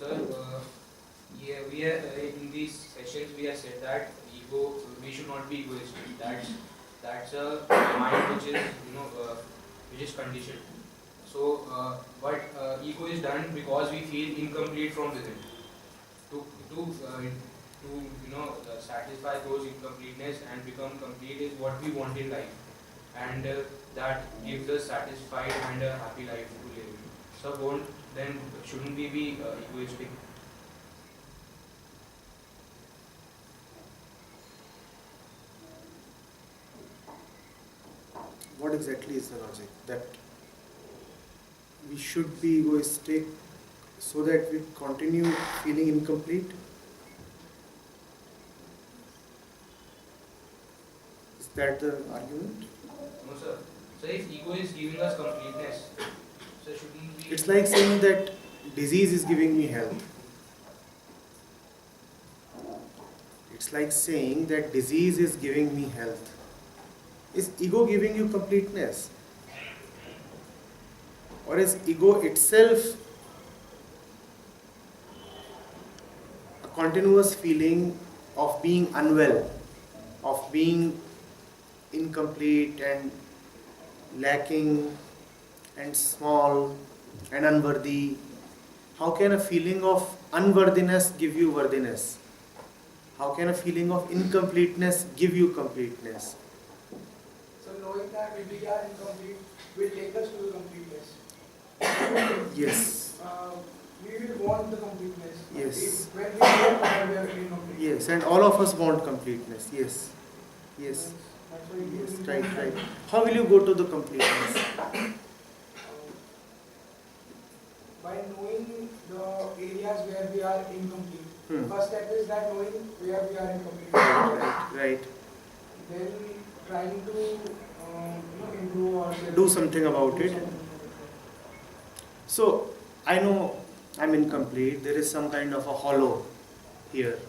Sir, yeah, in these sessions we have said that ego, we should not be egoistic. That's a mind which is which is conditioned. So, but ego is done because we feel incomplete from within. To satisfy those incompleteness and become complete is what we want in life, and that gives us satisfied and a happy life to live. So, won't then shouldn't we be egoistic? What exactly is the logic? That we should be egoistic so that we continue feeling incomplete? Is that the argument? No, sir. So, if ego is giving us completeness, so shouldn't we? It's like saying that disease is giving me health. It's like saying that disease is giving me health. Is ego giving you completeness? Or is ego itself a continuous feeling of being unwell, of being incomplete and lacking and small and unworthy? How can a feeling of unworthiness give you worthiness? How can a feeling of incompleteness give you completeness? So knowing that we are incomplete will take us to the completeness. Yes. We will want the completeness. Yes. When we know that we are incomplete. Yes, and all of us want completeness. Yes. Yes. That's why we Yes, will right, want right. that. How will you go to the completeness? By knowing the areas where we are incomplete. Hmm. First step is that knowing where we are incomplete. Right. Then trying to improve ourselves. Do something about it. So, I know I'm incomplete. There is some kind of a hollow here.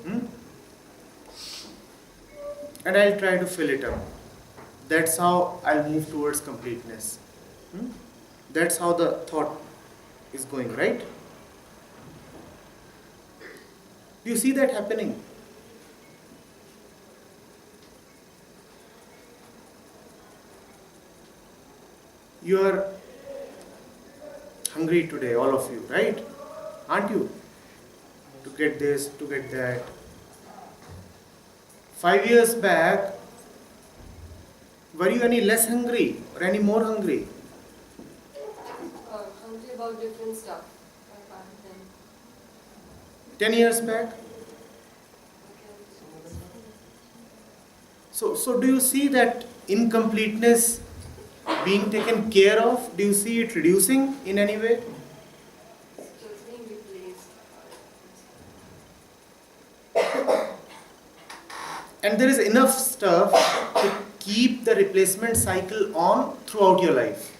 And I'll try to fill it up. That's how I'll move towards completeness. That's how the thought is going, right? Do you see that happening? You are hungry today, all of you, right? Aren't you? To get this, to get that. 5 years back, were you any less hungry or any more hungry? Hungry about different stuff. Back then. 10 years back? So do you see that incompleteness being taken care of? Do you see it reducing in any way? So it's being replaced. And there is enough stuff to keep the replacement cycle on throughout your life.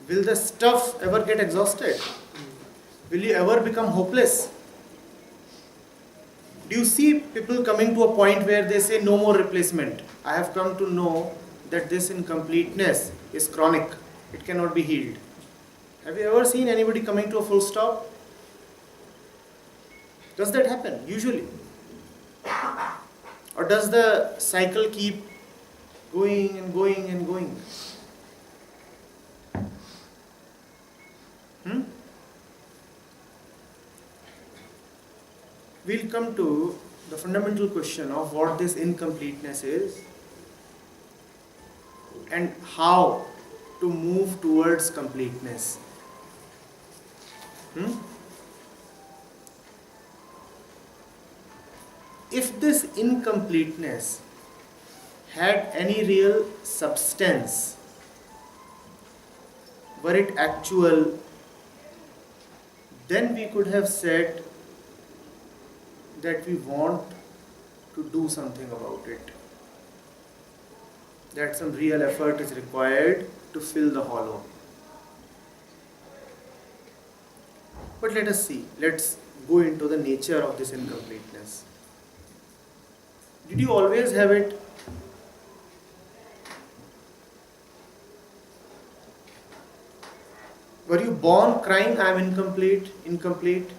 Will the stuff ever get exhausted? Will you ever become hopeless? Do you see people coming to a point where they say no more replacement? I have come to know that this incompleteness is chronic. It cannot be healed. Have you ever seen anybody coming to a full stop? Does that happen usually? Or does the cycle keep going and going and going? We'll come to the fundamental question of what this incompleteness is and how to move towards completeness. If this incompleteness had any real substance, were it actual, then we could have said that we want to do something about it. That some real effort is required to fill the hollow. But let us see. Let's go into the nature of this incompleteness. Did you always have it? Were you born crying, I am incomplete, incomplete?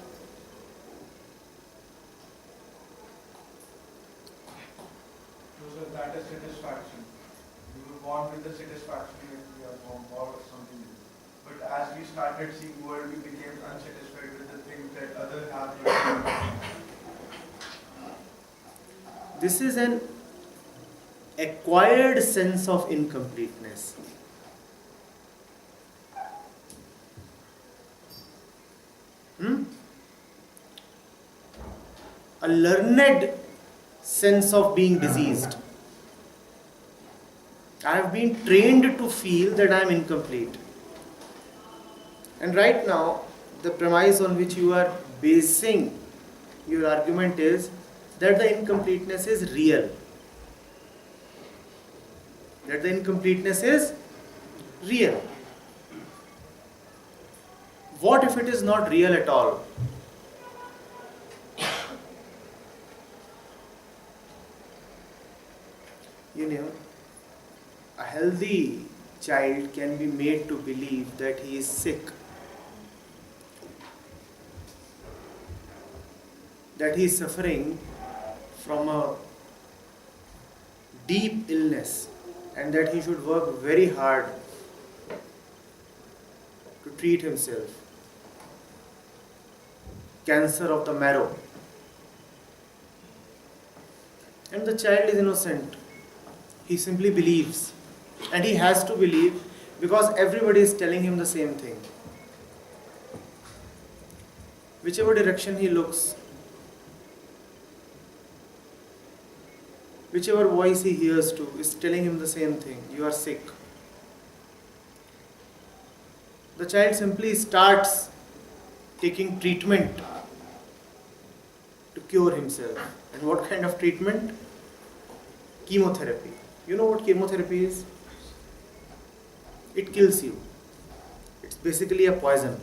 So that is satisfaction. We were born with the satisfaction that we are born or something. But as we started seeing world, we became unsatisfied with the things that others have. This is an acquired sense of incompleteness. A learned sense of being diseased. I have been trained to feel that I am incomplete. And right now, the premise on which you are basing your argument is that the incompleteness is real. That the incompleteness is real. What if it is not real at all? You know, a healthy child can be made to believe that he is sick, that he is suffering from a deep illness, and that he should work very hard to treat himself. Cancer of the marrow. And the child is innocent. He simply believes. And he has to believe because everybody is telling him the same thing. Whichever direction he looks, whichever voice he hears to is telling him the same thing. You are sick. The child simply starts taking treatment to cure himself. And what kind of treatment? Chemotherapy. You know what chemotherapy is? It kills you. It's basically a poison.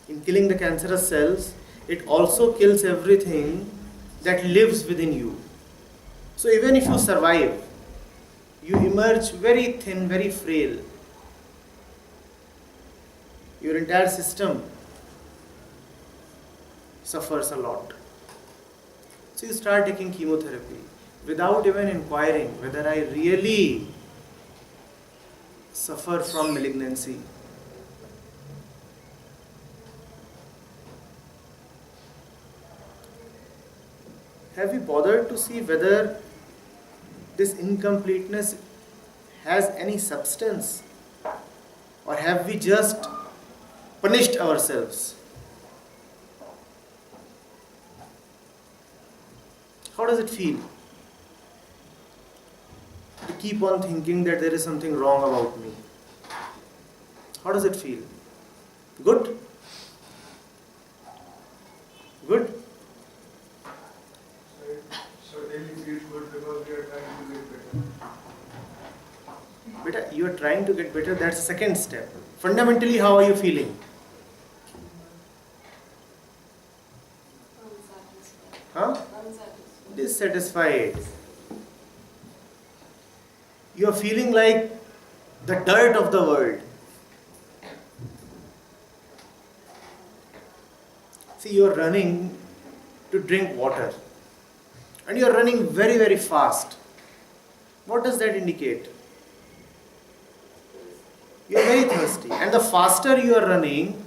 In killing the cancerous cells, it also kills everything that lives within you. So even if you survive, you emerge very thin, very frail. Your entire system suffers a lot. So you start taking chemotherapy without even inquiring whether I really suffer from malignancy. Have you bothered to see whether this incompleteness has any substance? Or have we just punished ourselves? How does it feel to keep on thinking that there is something wrong about me? How does it feel? Good? Good? Certainly feels good because we are trying to get better. Beta, you are trying to get better, that's the second step. Fundamentally, how are you feeling? Unsatisfied. Huh? Unsatisfied. Dissatisfied. You are feeling like the dirt of the world. See, you are running to drink water. And you are running very, very fast. What does that indicate? You are very thirsty. And the faster you are running,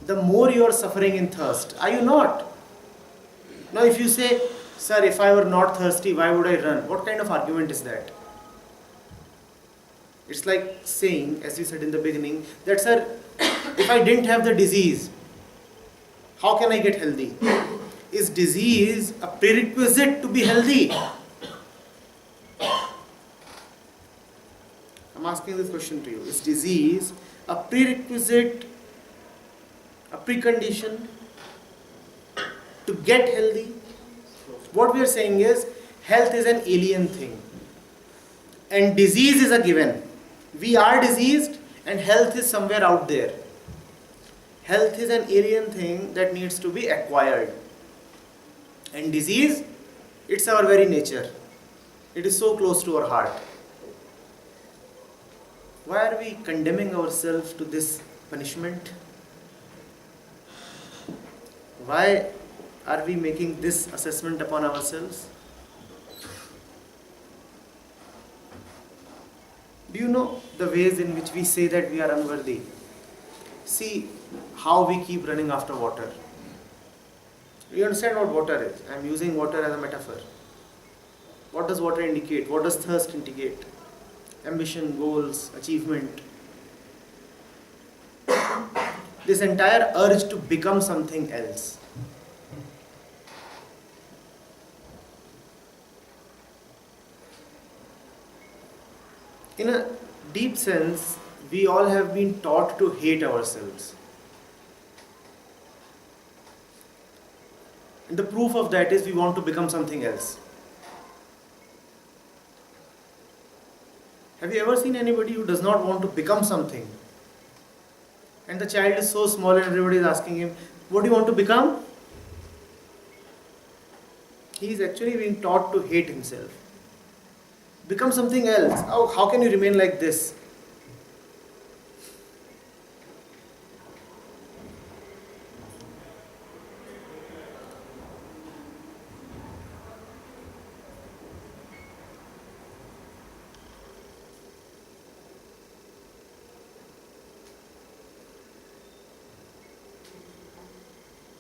the more you are suffering in thirst. Are you not? Now if you say, sir, if I were not thirsty, why would I run? What kind of argument is that? It's like saying, as you said in the beginning, that sir, if I didn't have the disease, how can I get healthy? Is disease a prerequisite to be healthy? I'm asking this question to you. Is disease a prerequisite, a precondition to get healthy? What we are saying is, health is an alien thing. And disease is a given. We are diseased and health is somewhere out there. Health is an alien thing that needs to be acquired. And disease, it's our very nature. It is so close to our heart. Why are we condemning ourselves to this punishment? Why are we making this assessment upon ourselves? Do you know the ways in which we say that we are unworthy? See how we keep running after water. You understand what water is? I am using water as a metaphor. What does water indicate? What does thirst indicate? Ambition, goals, achievement. This entire urge to become something else. In a deep sense, we all have been taught to hate ourselves. And the proof of that is we want to become something else. Have you ever seen anybody who does not want to become something? And the child is so small and everybody is asking him, what do you want to become? He is actually being taught to hate himself. Become something else. How can you remain like this?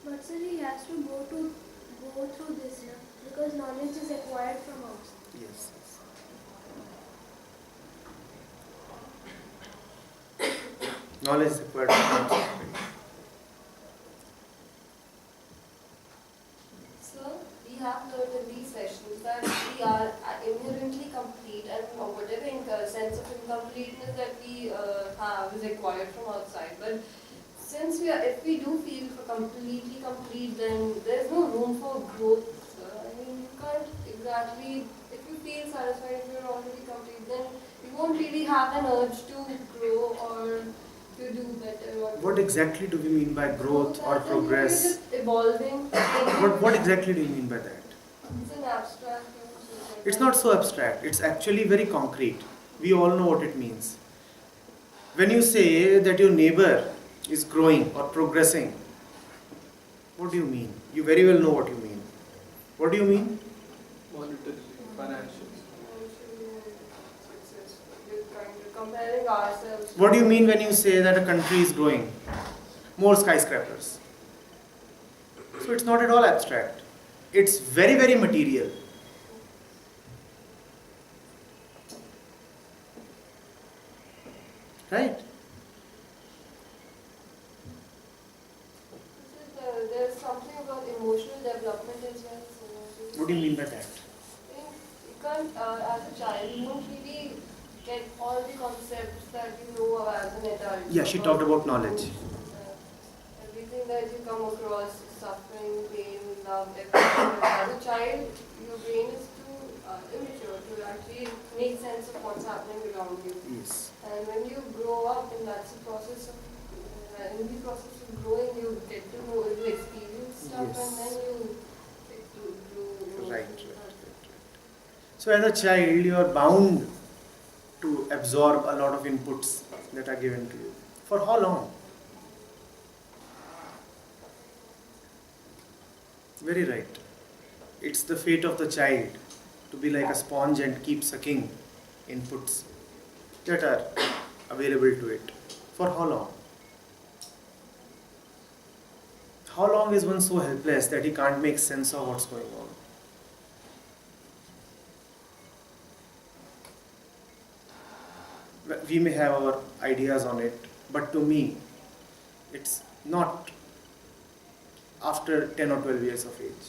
But sir, he has to go through this now because knowledge is acquired from outside. Yes. Knowledge is acquired from outside. So we have learned in these sessions that we are inherently complete, and whatever sense of incompleteness that we have is acquired from outside. But since if we do feel completely complete, then there's no room for growth. I mean, you can't exactly, if you feel satisfied, if you're already complete, then you won't really have an urge to grow or to do better. Or What exactly do we mean by growth or progress? You're just evolving. What exactly do you mean by that? It's an abstract. It's not so abstract. It's actually very concrete. We all know what it means. When you say that your neighbor is growing or progressing, what do you mean? You very well know what you mean. What do you mean? Monetarily, financially. We're kind of comparing ourselves. What do you mean when you say that a country is growing? More skyscrapers. So it's not at all abstract. It's very, very material. Right? There's something about emotional development as well. So What do you mean by that? you can't, as a child, you don't really get all the concepts that you know as an adult. Yeah, she talked about knowledge. Everything that you come across, suffering, pain, love, everything. As a child, your brain is too immature to actually make sense of what's happening around you. Yes. And when you grow up, and that's the process of, in the process of growing, you get to know, you experience stuff, Yes. and then you get to grow. Right. So as a child, you are bound to absorb a lot of inputs that are given to you. For how long? Very right. It's the fate of the child to be like a sponge and keep sucking inputs that are available to it. For how long? How long is one so helpless that he can't make sense of what's going on? We may have our ideas on it, but to me, it's not after 10 or 12 years of age.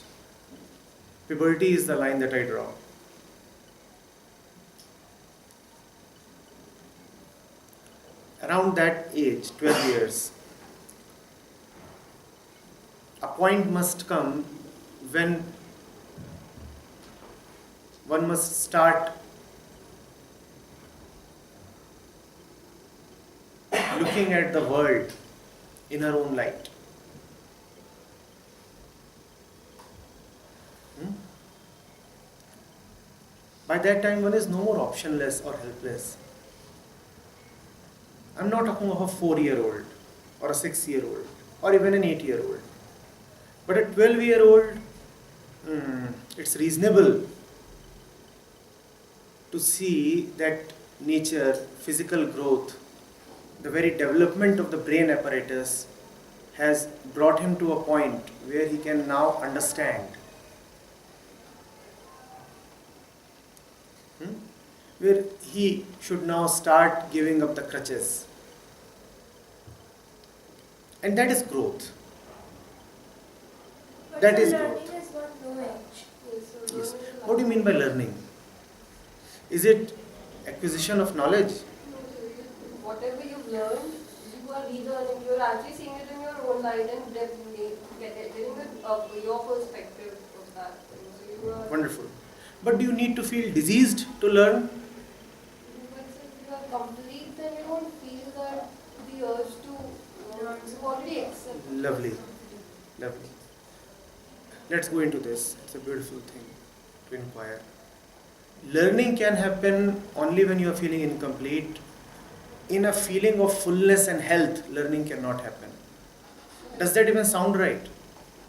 Puberty is the line that I draw. Around that age, 12 years, a point must come when one must start looking at the world in her own light. By that time, one is no more optionless or helpless. I'm not talking of a 4-year-old or a 6-year-old or even an 8-year-old. But a 12-year-old, it's reasonable to see that nature, physical growth, the very development of the brain apparatus has brought him to a point where he can now understand. Where he should now start giving up the crutches. And that is growth. But That sir, is learning growth. is not knowing. Yes, so Yes. learning is What do you mean by learning? Is it acquisition of knowledge? No, so whatever you've learned, you are relearning. You're actually seeing it in your own light and getting your perspective of that thing. So you are. Wonderful. But do you need to feel diseased to learn? But if you are complete, then you don't feel that the urge to learn. So already accept. Lovely. Lovely. Let's go into this. It's a beautiful thing to inquire. Learning can happen only when you are feeling incomplete. In a feeling of fullness and health, learning cannot happen. Does that even sound right?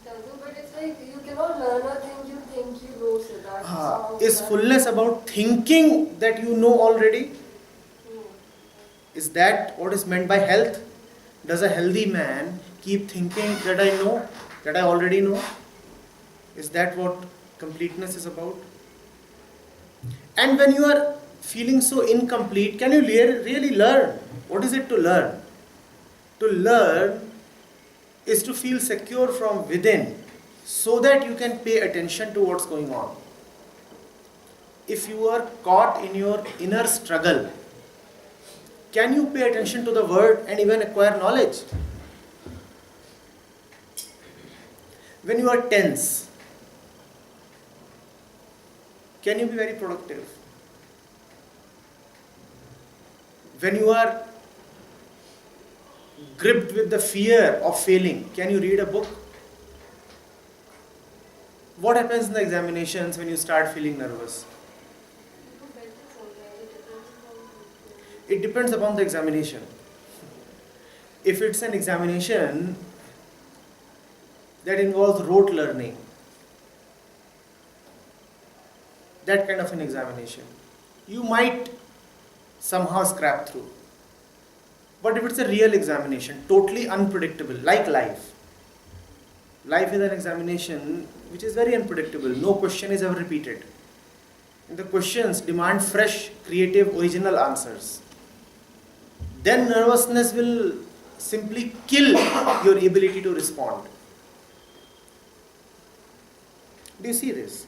Doesn't, but it's like you cannot learn a thing you think you know. So that sounds Is like- fullness about thinking that you know already? No. Is that what is meant by health? Does a healthy man keep thinking that I know, that I already know? Is that what completeness is about? And when you are feeling so incomplete, can you really learn? What is it to learn? To learn is to feel secure from within so that you can pay attention to what's going on. If you are caught in your inner struggle, can you pay attention to the word and even acquire knowledge? When you are tense, can you be very productive? When you are gripped with the fear of failing, can you read a book? What happens in the examinations when you start feeling nervous? It depends upon the examination. If it's an examination that involves rote learning, that kind of an examination, you might somehow scrap through. But if it's a real examination, totally unpredictable, like life. Life is an examination which is very unpredictable. No question is ever repeated. And the questions demand fresh, creative, original answers. Then nervousness will simply kill your ability to respond. Do you see this?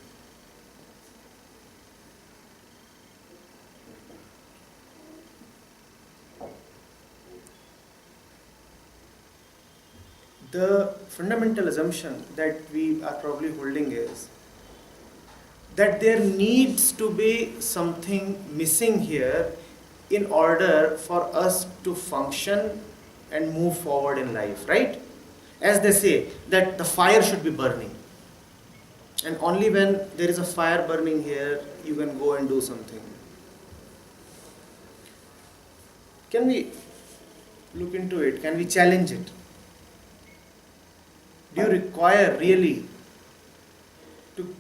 The fundamental assumption that we are probably holding is that there needs to be something missing here in order for us to function and move forward in life, right? As they say, that the fire should be burning. And only when there is a fire burning here, you can go and do something. Can we look into it? Can we challenge it? Do you require really to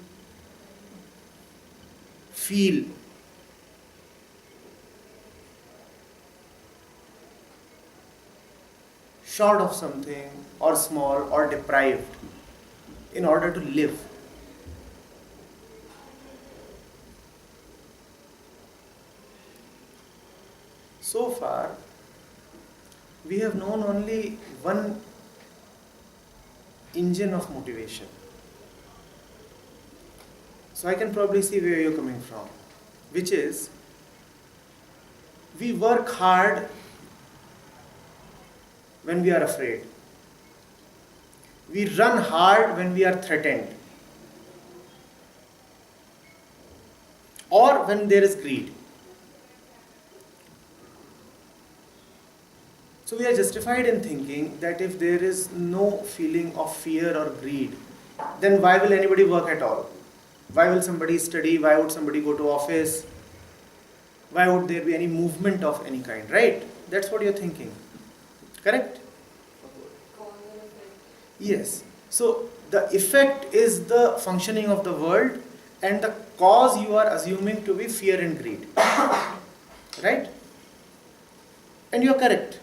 feel short of something or small or deprived in order to live? So far, we have known only one engine of motivation. So I can probably see where you're coming from, which is we work hard when we are afraid. We run hard when we are threatened. Or when there is greed. So we are justified in thinking that if there is no feeling of fear or greed, then why will anybody work at all? Why will somebody study? Why would somebody go to office? Why would there be any movement of any kind, right? That's what you're thinking. Correct? Cause and effect. Yes. So the effect is the functioning of the world, and the cause you are assuming to be fear and greed. Right? And you are correct.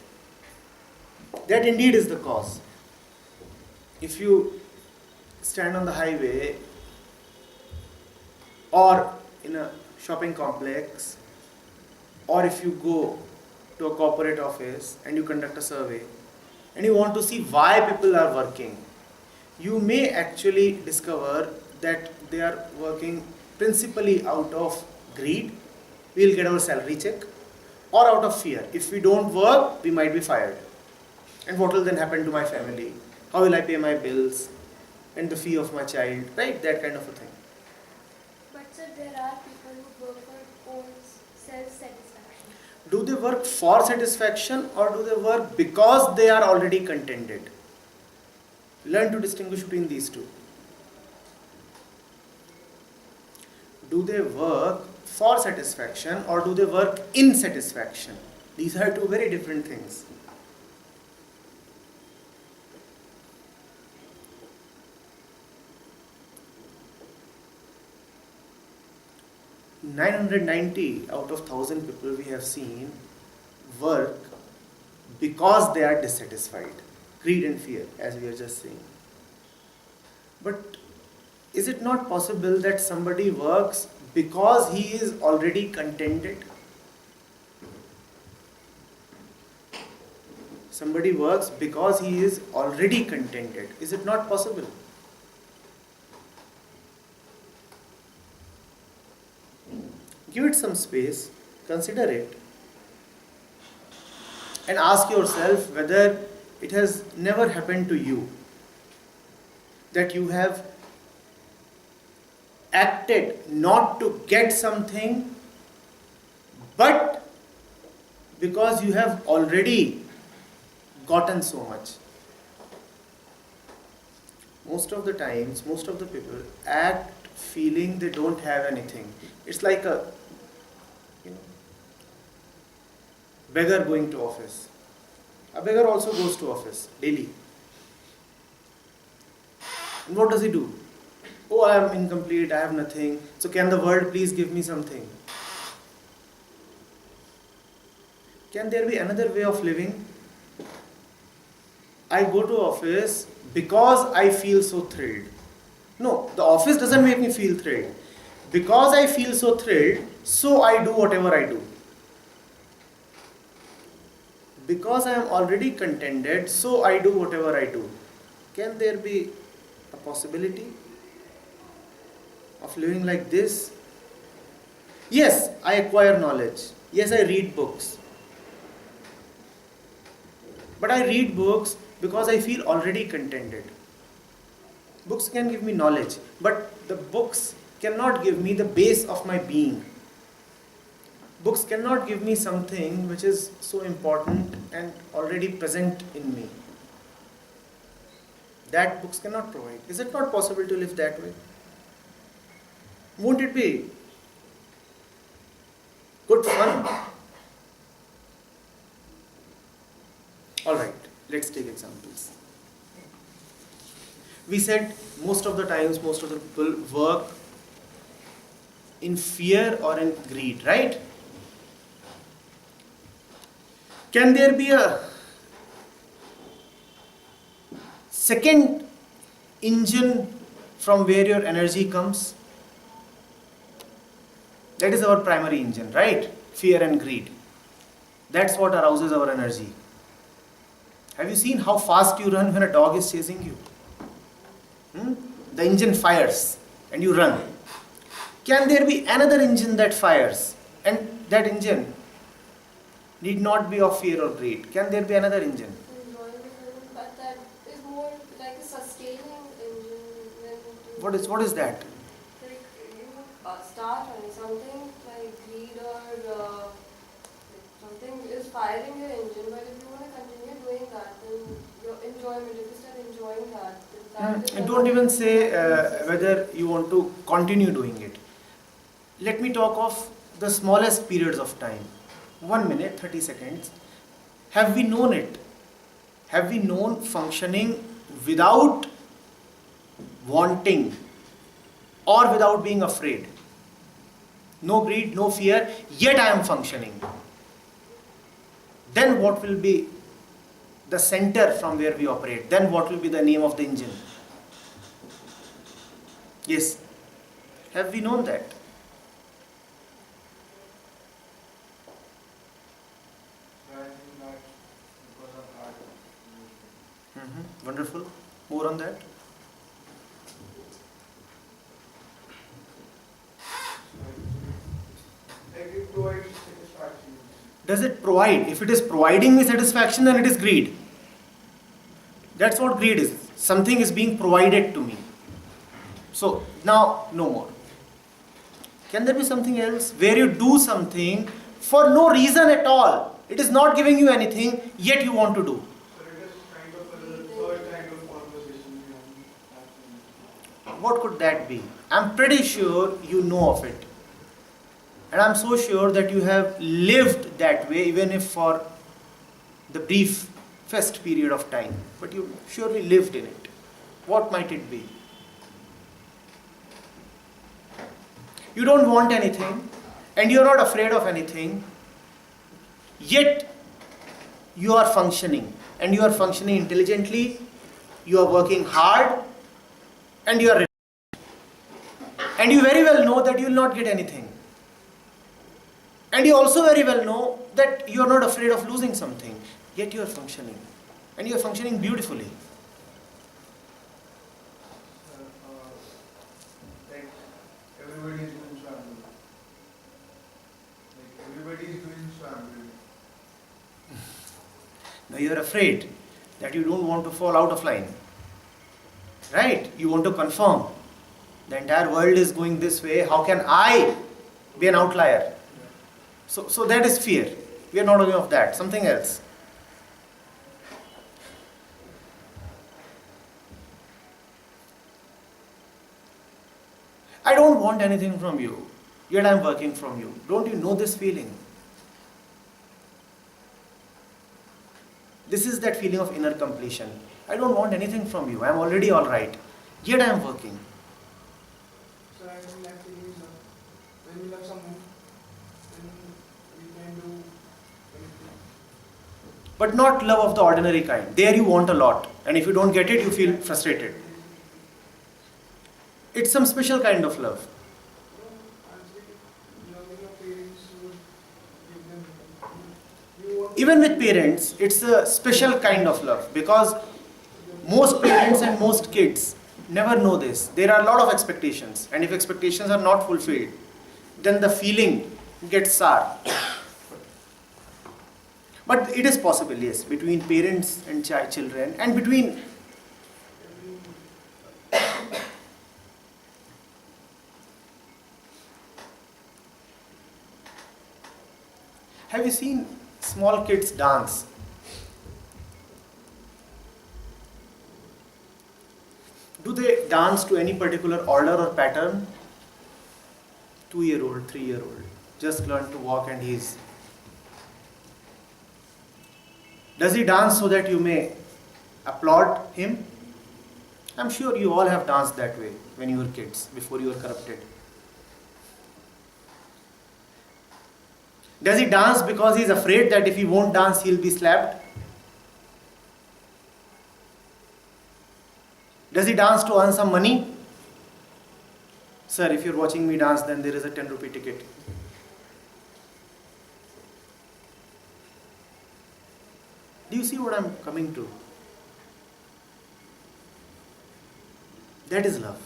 That indeed is the cause. If you stand on the highway or in a shopping complex, or if you go to a corporate office and you conduct a survey and you want to see why people are working, you may actually discover that they are working principally out of greed, we'll get our salary check, or out of fear. If we don't work, we might be fired. And what will then happen to my family? How will I pay my bills? And the fee of my child, right? That kind of a thing. But sir, there are people who work for own self-satisfaction. Do they work for satisfaction, or do they work because they are already contented? Learn to distinguish between these two. Do they work for satisfaction, or do they work in satisfaction? These are two very different things. "990 out of 1,000 people we have seen work because they are dissatisfied. Greed and fear, as we are just saying. But is it not possible that somebody works because he is already contented? Somebody works because he is already contented. Is it not possible? Give it some space, consider it, and ask yourself whether it has never happened to you that you have acted not to get something, but because you have already gotten so much. Most of the times, most of the people act feeling they don't have anything. It's like a beggar going to office. A beggar also goes to office daily. And what does he do? Oh, I am incomplete, I have nothing. So can the world please give me something? Can there be another way of living? I go to office because I feel so thrilled. No, the office doesn't make me feel thrilled. Because I feel so thrilled, so I do whatever I do. Because I am already contented, so I do whatever I do. Can there be a possibility of living like this? Yes, I acquire knowledge. Yes, I read books. But I read books because I feel already contented. Books can give me knowledge, but the books cannot give me the base of my being. Books cannot give me something which is so important and already present in me. That books cannot provide. Is it not possible to live that way? Won't it be good fun? Alright, let's take examples. We said most of the times, most of the people work in fear or in greed, right? Can there be a second engine from where your energy comes? That is our primary engine, right? Fear and greed. That's what arouses our energy. Have you seen how fast you run when a dog is chasing you? The engine fires and you run. Can there be another engine that fires? And that engine need not be of fear or greed. Can there be another engine? Enjoying the film, but that is more like a sustaining engine than to What is that? like start on something like greed or something is firing your engine, but if you want to continue doing that, then your enjoyment, if you start enjoying that, then that is And don't even say whether you want to continue doing it. Let me talk of the smallest periods of time. 1 minute, 30 seconds. Have we known it? Have we known functioning without wanting or without being afraid? No greed, no fear, yet I am functioning. Then what will be the center from where we operate? Then what will be the name of the engine? Yes. Have we known that? So I think that's because of hard work. Wonderful. More on that? Like it provides satisfaction. Does it provide? If it is providing me satisfaction, then it is greed. That's what greed is. Something is being provided to me. So now, no more. Can there be something else where you do something for no reason at all? It is not giving you anything, yet you want to do. So it is kind of a third kind of conversation we have. What could that be? I'm pretty sure you know of it. And I'm so sure that you have lived that way, even if for the brief first period of time. But you surely lived in it. What might it be? You don't want anything, and you're not afraid of anything, yet you are functioning. And you are functioning intelligently, you are working hard, and you are and you very well know that you will not get anything. And you also very well know that you are not afraid of losing something, yet you are functioning. And you are functioning beautifully. Like everybody is doing swam. Like everybody is doing swam. Now you are afraid that you don't want to fall out of line. Right? You want to confirm. The entire world is going this way. How can I be an outlier? So that is fear. We are not talking of that. Something else. I don't want anything from you, yet I am working from you. Don't you know this feeling? This is that feeling of inner completion. I don't want anything from you. I am already alright, yet I am working. So I think that feeling is when you love someone, then you can do anything. But not love of the ordinary kind. There you want a lot, and if you don't get it, you feel frustrated. It's some special kind of love. Actually, loving your parents would give them. You want Even with parents, it's a special kind of love, because most parents and most kids never know this. There are a lot of expectations, and if expectations are not fulfilled, then the feeling gets sour. But it is possible, yes, between parents and children, and between have you seen small kids dance? Do they dance to any particular order or pattern? 2-year-old, 3-year-old, just learned to walk and he's. Does he dance so that you may applaud him? I'm sure you all have danced that way when you were kids, before you were corrupted. Does he dance because he is afraid that if he won't dance, he'll be slapped? Does he dance to earn some money? Sir, if you're watching me dance, then there is a 10 rupee ticket. Do you see what I'm coming to? That is love.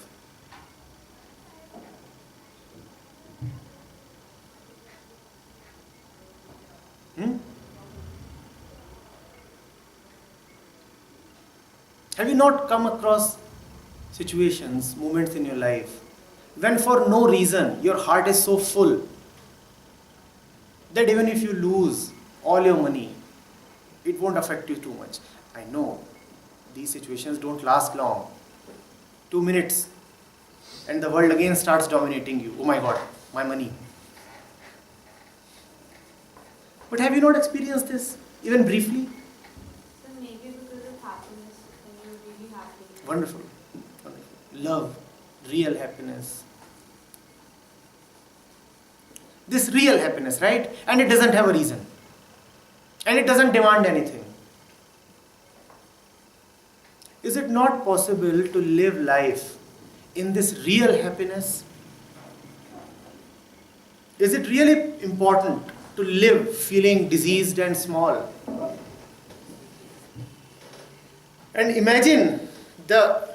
Have you not come across situations, moments in your life, when for no reason your heart is so full that even if you lose all your money, it won't affect you too much? I know these situations don't last long. 2 minutes and the world again starts dominating you. Oh my God, my money. But have you not experienced this? Even briefly? So maybe because of happiness, when you're really happy. Wonderful. Wonderful. Love, real happiness. This real happiness, right? And it doesn't have a reason. And it doesn't demand anything. Is it not possible to live life in this real happiness? Is it really important to live feeling diseased and small? And imagine the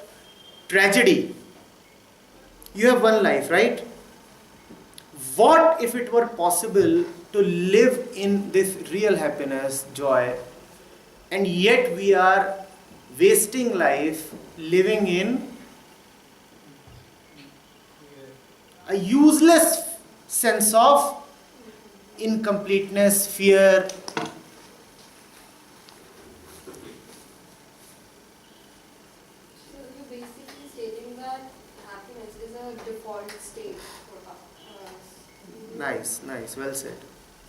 tragedy. You have one life, right? What if it were possible to live in this real happiness, joy, and yet we are wasting life living in a useless sense of incompleteness, fear. So you're basically stating that happiness is a default state for us. Nice, nice, well said.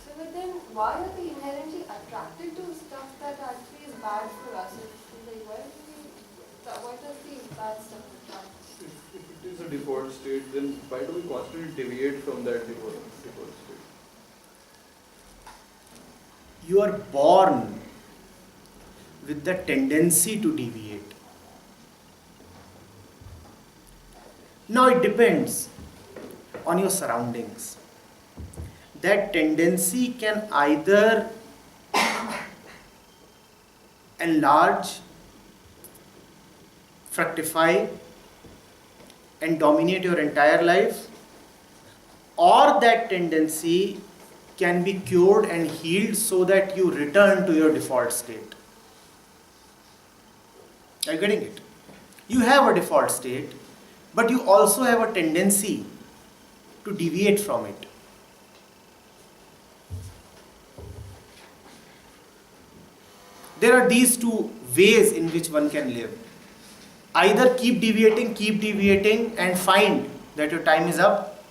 So but then why are we inherently attracted to stuff that actually is bad for us? Like why does the bad stuff attract us? If it is a default state, then why do we constantly deviate from that default state? You are born with the tendency to deviate. Now it depends on your surroundings. That tendency can either enlarge, fructify, and dominate your entire life, or that tendency can be cured and healed so that you return to your default state. Are you getting it? You have a default state, but you also have a tendency to deviate from it. There are these two ways in which one can live. Either keep deviating and find that your time is up,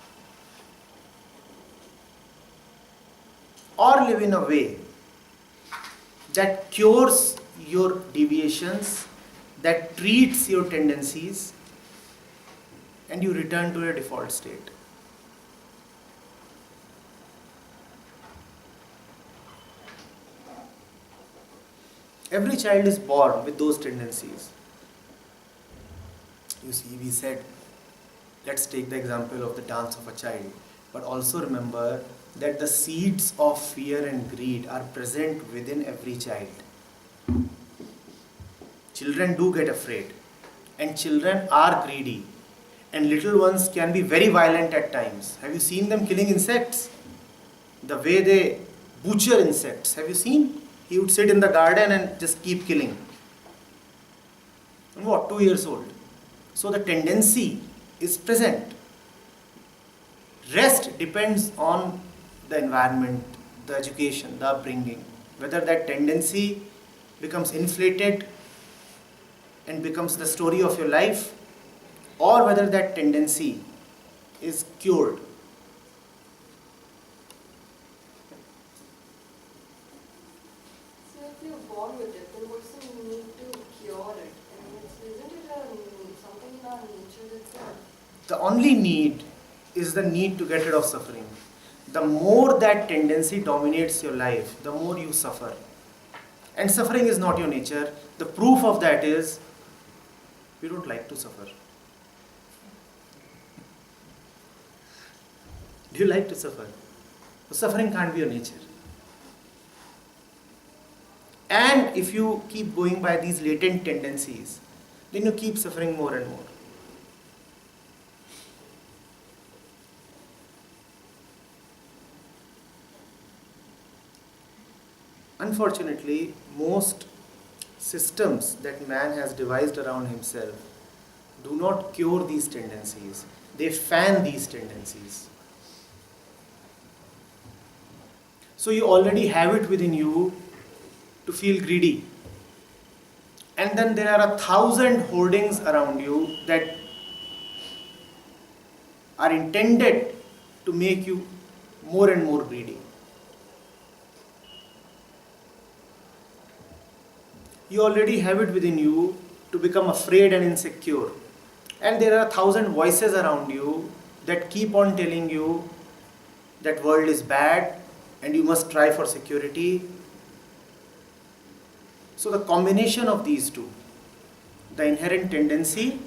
or live in a way that cures your deviations, that treats your tendencies, and you return to your default state. Every child is born with those tendencies. You see, we said, let's take the example of the dance of a child, but also remember that the seeds of fear and greed are present within every child. Children do get afraid, and children are greedy, and little ones can be very violent at times. Have you seen them killing insects? The way they butcher insects, have you seen? He would sit in the garden and just keep killing. And what, 2 years old? So the tendency is present. Rest depends on the environment, the education, the upbringing. Whether that tendency becomes inflated and becomes the story of your life, or whether that tendency is cured. So if you're born with it, then what's the need to cure it? I mean, isn't it something in our nature itself? The only need is the need to get rid of suffering. The more that tendency dominates your life, the more you suffer. And suffering is not your nature. The proof of that is you don't like to suffer. Do you like to suffer? Suffering can't be your nature. And if you keep going by these latent tendencies, then you keep suffering more and more. Unfortunately, most systems that man has devised around himself do not cure these tendencies. They fan these tendencies. So you already have it within you to feel greedy. And then there are 1,000 hoardings around you that are intended to make you more and more greedy. You already have it within you to become afraid and insecure. And there are 1,000 voices around you that keep on telling you that world is bad and you must try for security. So the combination of these two, the inherent tendency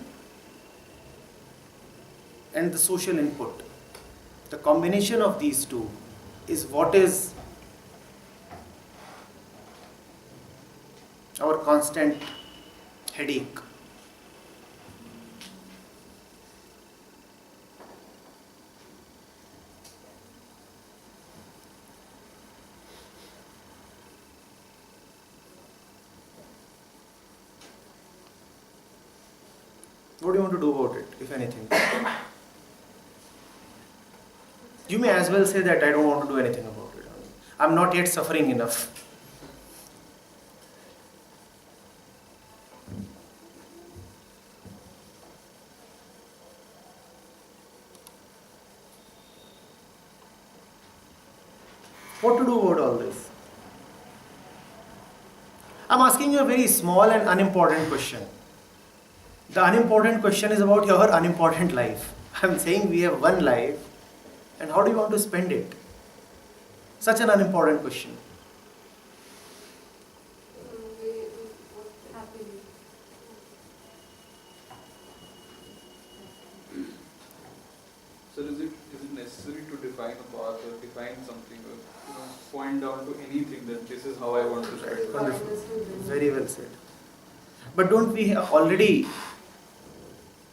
and the social input, the combination of these two is what is our constant headache. What do you want to do about it, if anything? You may as well say that I don't want to do anything about it. I'm not yet suffering enough. What to do about all this? I'm asking you a very small and unimportant question. The unimportant question is about your unimportant life. I'm saying we have one life, and how do you want to spend it? Such an unimportant question. We would happily. Sir, is it necessary to define a path or define something or point down to anything that this is how I want to spend my life? Wonderful. Very well said. But don't we already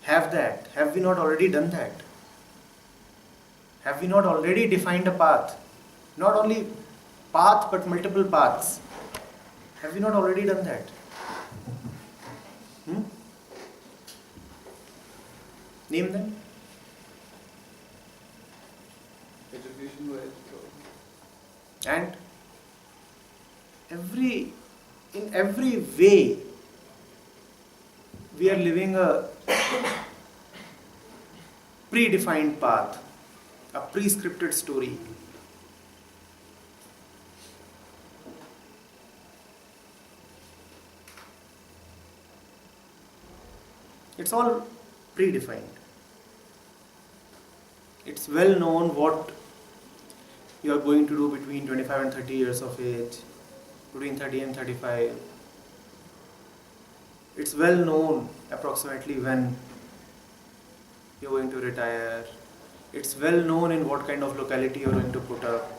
have that? Have we not already done that? Have we not already defined a path? Not only path but multiple paths. Have we not already done that? Name them. Education wise. And in every way we are living a predefined path, a prescripted story. It's all predefined. It's well known what you are going to do between 25 and 30 years of age, between 30 and 35. It's well known approximately when you're going to retire. It's well known in what kind of locality you're going to put up.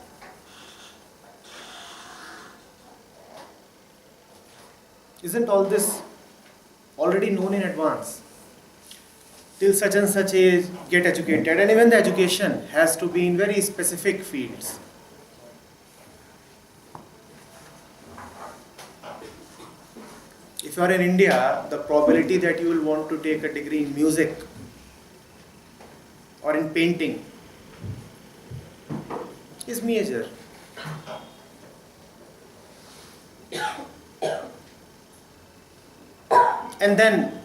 Isn't all this already known in advance? Till such and such age, get educated, and even the education has to be in very specific fields. If you are in India, the probability that you will want to take a degree in music or in painting is major. And then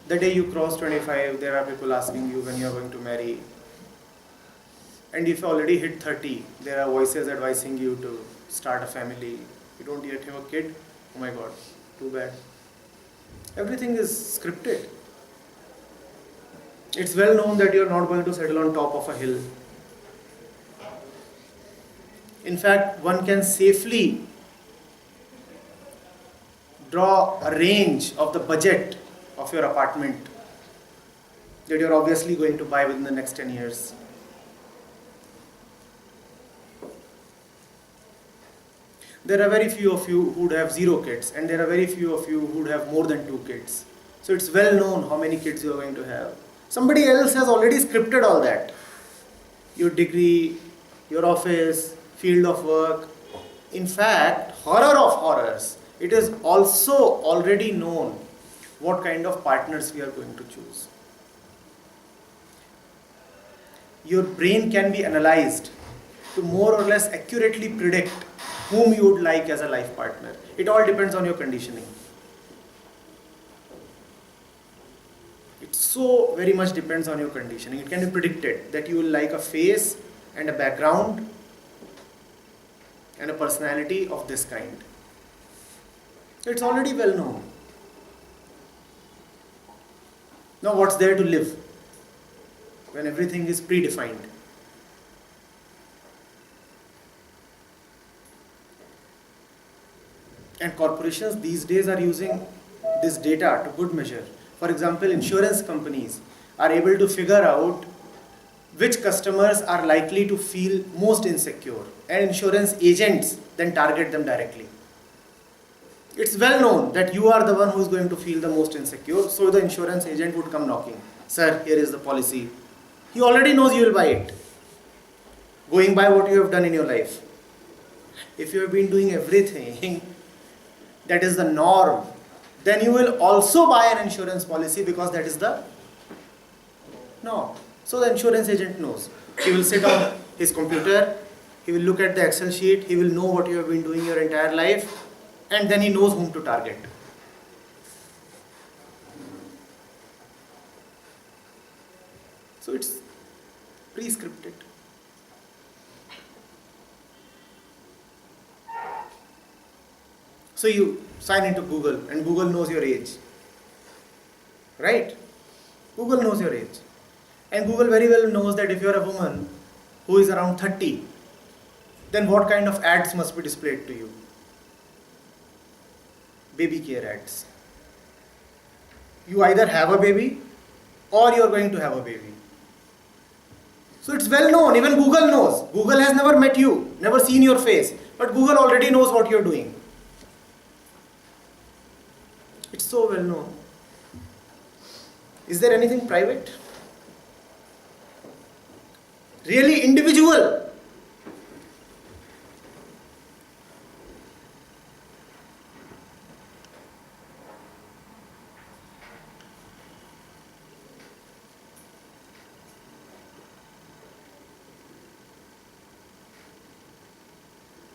the day you cross 25, there are people asking you when you are going to marry. And if you already hit 30, there are voices advising you to start a family. You don't yet have a kid? Oh my God, too bad. Everything is scripted. It's well known that you are not going to settle on top of a hill. In fact, one can safely draw a range of the budget of your apartment that you're obviously going to buy within the next 10 years. There are very few of you who would have 0 kids, and there are very few of you who would have more than 2 kids. So it's well known how many kids you're going to have. Somebody else has already scripted all that. Your degree, your office, field of work. In fact, horror of horrors, it is also already known what kind of partners we are going to choose. Your brain can be analyzed to more or less accurately predict whom you would like as a life partner. It all depends on your conditioning. It so very much depends on your conditioning. It can be predicted that you will like a face and a background and a personality of this kind. It's already well known. Now what's there to live when everything is predefined? And corporations these days are using this data to good measure. For example, insurance companies are able to figure out which customers are likely to feel most insecure, and insurance agents then target them directly. It's well known that you are the one who is going to feel the most insecure, so the insurance agent would come knocking. Sir, here is the policy. He already knows you will buy it, going by what you have done in your life. If you have been doing everything that is the norm, then you will also buy an insurance policy because that is the norm. So the insurance agent knows. He will sit on his computer, he will look at the Excel sheet, he will know what you have been doing your entire life, and then he knows whom to target. So it's pre-scripted. So you sign into Google and Google knows your age. Right? Google knows your age. And Google very well knows that if you are a woman who is around 30, then what kind of ads must be displayed to you? Baby care ads. You either have a baby or you are going to have a baby. So it's well known, even Google knows. Google has never met you, never seen your face, but Google already knows what you are doing. It's so well known. Is there anything private? Really individual?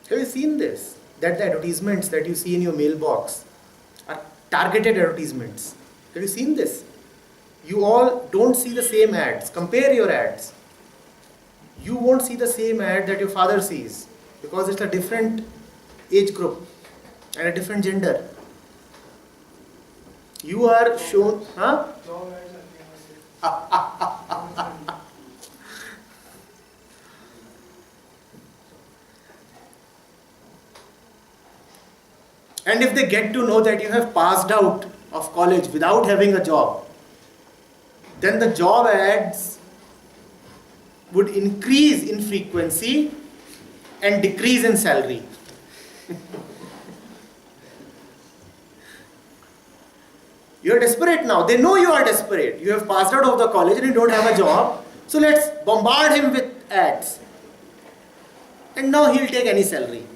Have you seen this? That the advertisements that you see in your mailbox are targeted advertisements. Have you seen this? You all don't see the same ads. Compare your ads. You won't see the same ad that your father sees because it's a different age group and a different gender. You are shown, huh? Job ads are famous. And if they get to know that you have passed out of college without having a job, then the job ads would increase in frequency and decrease in salary. You are desperate now. They know you are desperate. You have passed out of the college and you don't have a job. So let's bombard him with ads. And now he'll take any salary.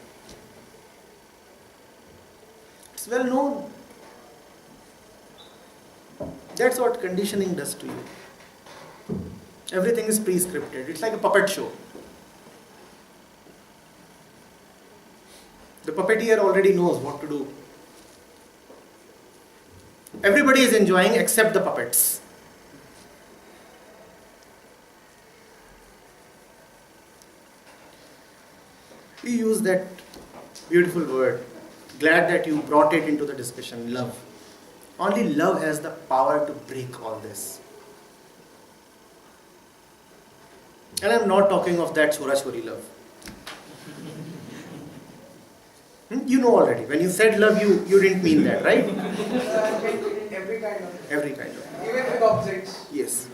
It's well known. That's what conditioning does to you. Everything is pre-scripted. It's like a puppet show. The puppeteer already knows what to do. Everybody is enjoying except the puppets. We use that beautiful word. Glad that you brought it into the discussion, love. Only love has the power to break all this. And I'm not talking of that chora-chori love. You know already. When you said love, you didn't mean that, right? Every kind of. Every kind of. Even with objects. Yes.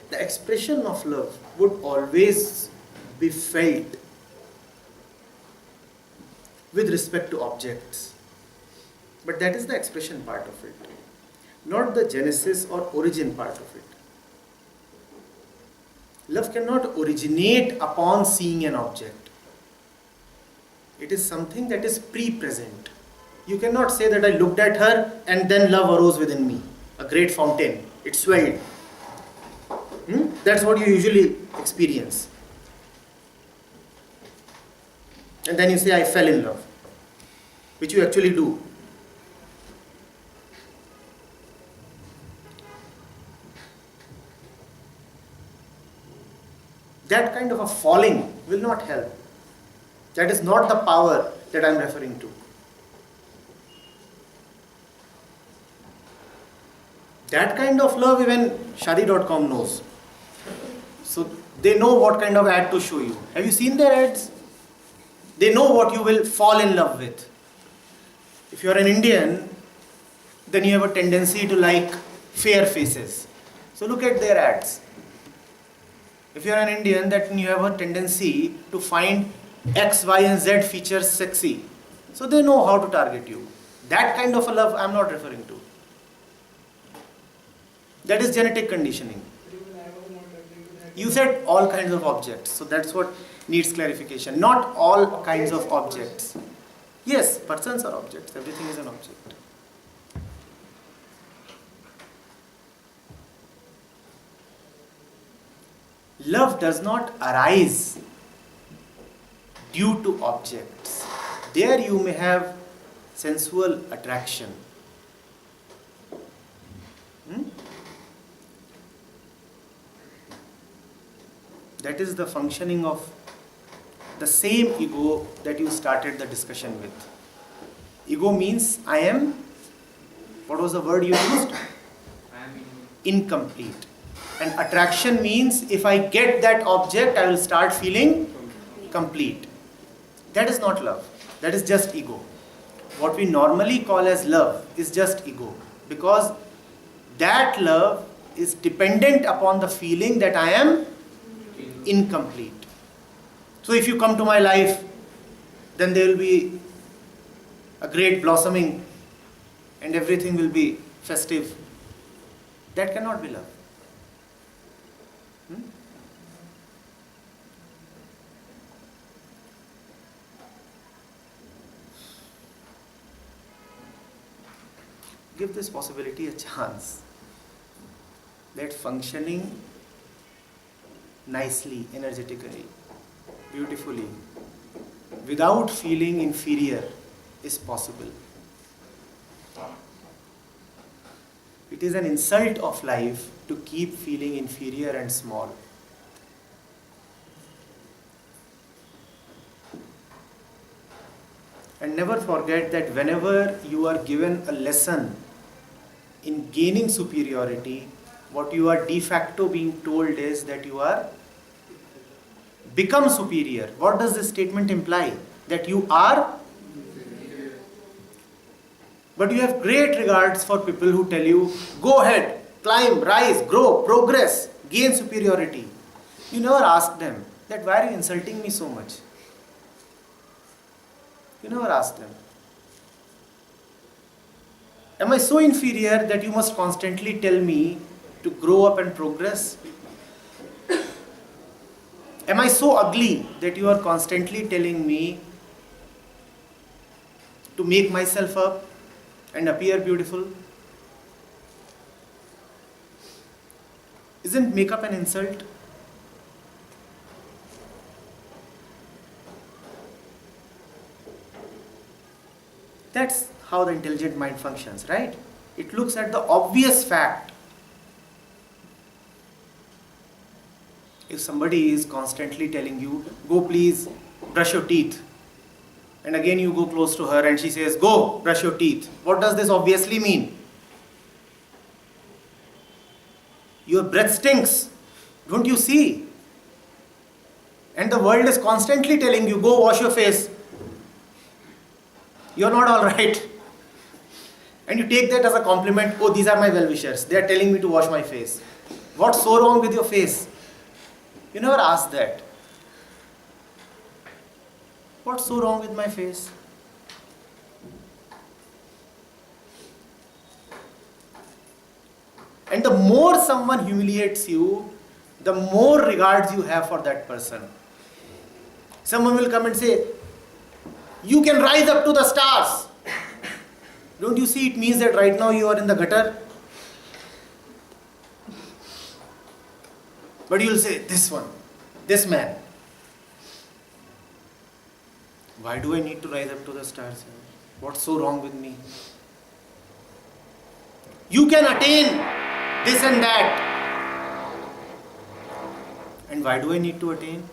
The expression of love would always be felt with respect to objects. But that is the expression part of it, not the genesis or origin part of it. Love cannot originate upon seeing an object. It is something that is pre-present. You cannot say that I looked at her and then love arose within me, a great fountain. It swelled. That's what you usually experience. And then you say, I fell in love, which you actually do. that kind of a falling will not help. That is not the power that I am referring to. That kind of love even Shadi.com knows. So they know what kind of ad to show you. Have you seen their ads? They know what you will fall in love with. If you are an Indian, then you have a tendency to like fair faces. So look at their ads. If you are an Indian, then you have a tendency to find X, Y and Z features sexy. So they know how to target you. That kind of a love I am not referring to. That is genetic conditioning. Even I was not referring to that. You said all kinds of objects. So that's what needs clarification. Not all kinds of objects. Yes, persons are objects. Everything is an object. Love does not arise due to objects. There you may have sensual attraction. That is the functioning of the same ego that you started the discussion with. Ego means I am, what was the word you used? I am Incomplete. And attraction means if I get that object, I will start feeling complete. That is not love. That is just ego. What we normally call as love is just ego. Because that love is dependent upon the feeling that I am incomplete. So if you come to my life, then there will be a great blossoming and everything will be festive. That cannot be love. Give this possibility a chance. Let functioning nicely, energetically, beautifully, without feeling inferior is possible. It is an insult of life to keep feeling inferior and small. And never forget that whenever you are given a lesson in gaining superiority, what you are de facto being told is that you are become superior. What does this statement imply? That you are? But you have great regards for people who tell you, go ahead, climb, rise, grow, progress, gain superiority. You never ask them that why are you insulting me so much? You never ask them. Am I so inferior that you must constantly tell me to grow up and progress? Am I so ugly that you are constantly telling me to make myself up and appear beautiful? Isn't makeup an insult? That's how the intelligent mind functions, right? It looks at the obvious fact. If somebody is constantly telling you, go please brush your teeth, and again you go close to her and she says, go brush your teeth, what does this obviously mean? Your breath stinks, don't you see? And the world is constantly telling you, go wash your face. You're not all right. And you take that as a compliment. Oh, these are my well-wishers. They are telling me to wash my face. What's so wrong with your face? You never ask that. What's so wrong with my face? And the more someone humiliates you, the more regards you have for that person. Someone will come and say, you can rise up to the stars. Don't you see it means that right now you are in the gutter? But you will say, this one, this man. Why do I need to rise up to the stars? What's so wrong with me? You can attain this and that. And why do I need to attain?